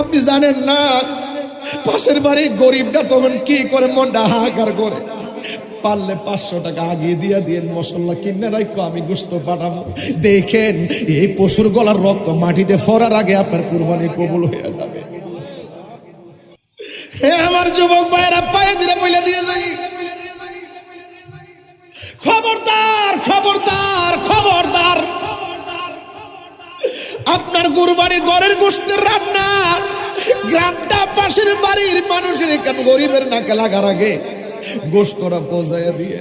আপনি জানেন না পাশের বাড়ি গরিবটা তখন কি করে, মনটা হাহাকার করে। পারলে 500 টাকা আগে দিয়া দিয়েন, মশলা কিনে রাখো, আমি গোশত পাঠাবো। দেখেন এই পশুর গলার রক্ত মাটিতে ফরার আগে আপনার কুরবানি কবুল হয়ে যাবে। হে আমার যুবক ভাইরা, পায়ে ধরে বলে দিয়ে যাই, খবরদার খবরদার খবরদার, আপনার কুরবানির ঘরের গোশতের রান্না গ্রামটা পাশের বাড়ির মানুষের, কেন গরিবের নাকে লাগার আগে গোশতটা পৌঁছাইয়া দিয়ে।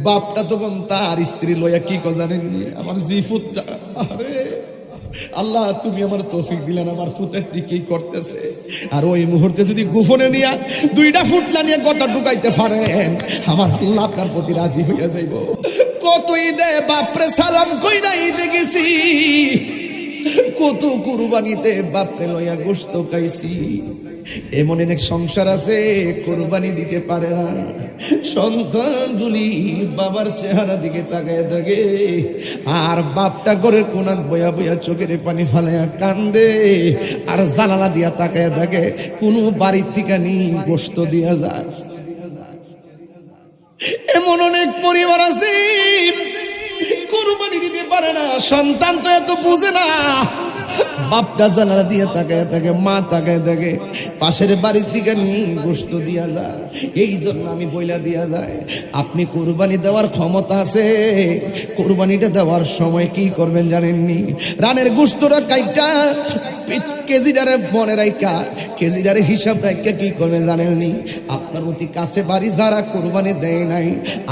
বাপটা তখন তার স্ত্রী লইয়া কি জানেন, আমার জি ফুটটা, আরে আল্লাহ তুমি আমার তৌফিক দিলেন, আমার ফুটেরটি কি করতেছে। আর ওই মুহূর্তে যদি গোপনে নিয়া 2টা ফুটলা নিয়ে গোটা ঢুকাইতে পারেন, আমার আল্লাহ আপনার প্রতি রাজি হইয়া যাইব। কত ঈদে বাপরে সালাম কইরা ঈদে গেছি, কত কুরবানিতে বাপরে লইয়া গোশত খাইছি। এমন অনেক সংসার আছে কুরবানি দিতে পারে না, সন্তানগুলি বাবার চেহারা দিকে তাকায় থাকে, আর বাপটা করে কোনাক বয়া বয়া চোখের পানি ফালাইয়া কান্দে, আর জানালা দিয়া তাকায় থাকে কোনো বাড়ির থেকে নি গোশত দিয়া যায়। এমন অনেক পরিবার আছে কুরবানি দিতে পারে না, সন্তান তো এত বুঝে না, বাপটা জানালা দিয়ে তাকায় থাকে, মা তাকায় থাকে, পাশের বাড়ির দিকে নিয়ে গোশত দিয়া যায়। এই জন্য আমি বইলা দিয়া যায়, আপনি কুরবানি দেওয়ার ক্ষমতা আছে, কুরবানিটা দেওয়ার সময় কি করবেন জানেননি? রানের গোশতটা কাইটা কেজিটারে মনে রাখা, কেজিটারে হিসাব রাখা কি করবে জানেননি? আপনার অতি কাছে বাড়ি যারা কুরবানি দেয় নাই,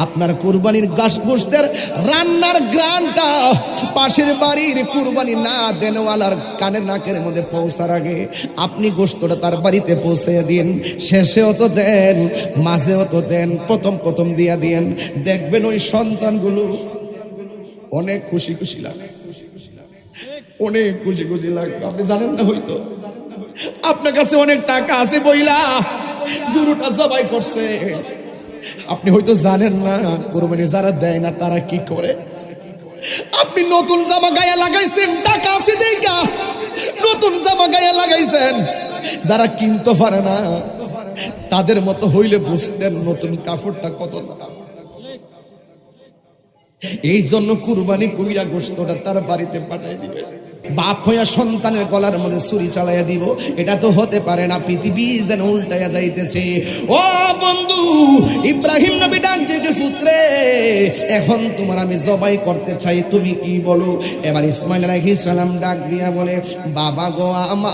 আপনার কুরবানির গোশতের রান্নার গ্রানটা পাশের বাড়ির কুরবানি না দেনওয়ালার কানের নাকের মধ্যে পৌঁছার আগে আপনি গোশতটা তার বাড়িতে পৌঁছে দিন। শেষেও তো দেন, মাঝেও তো দেন, প্রথম দিয়া দিয়েন। দেখবেন ওই সন্তানগুলো অনেক খুশি খুশি লাগে, অনেক খুশি খুশি লাগবে। আপনি জানেন না, হয়তো আপনার কাছে অনেক টাকা আছে বইলা গরুটা জবাই করছে, আপনি হয়তো জানেন না কুরবানি যারা দেয় না তারা কি করে। আপনি নতুন জামা গায়ে লাগাইছেন, টাকা আছে দেখা নতুন জামা গায়ে লাগাইছেন, যারা কিনতে পারে না তাদের মতো হইলে বুঝতেন নতুন কাপড়টা কত দাম। এই জন্য কুরবানি কইরা গোশতটা তার বাড়িতে পাঠিয়ে দিবেন। বাপ হইয়া সন্তানের গলার মধ্যে ছুরি চালাইয়া দিব, এটা তো হতে পারে না। পৃথিবী যেন উল্টাইয়া যাইতেছে। ও বন্ধু, ইব্রাহিম নবী ডাক দিয়ে, পুত্রে এখন তোমার আমি জবাই করতে চাই, তুমি কি বলো? এবার ইসমাইল আলাইহিস সালাম ডাক দিয়া বলে, বাবা গো আমার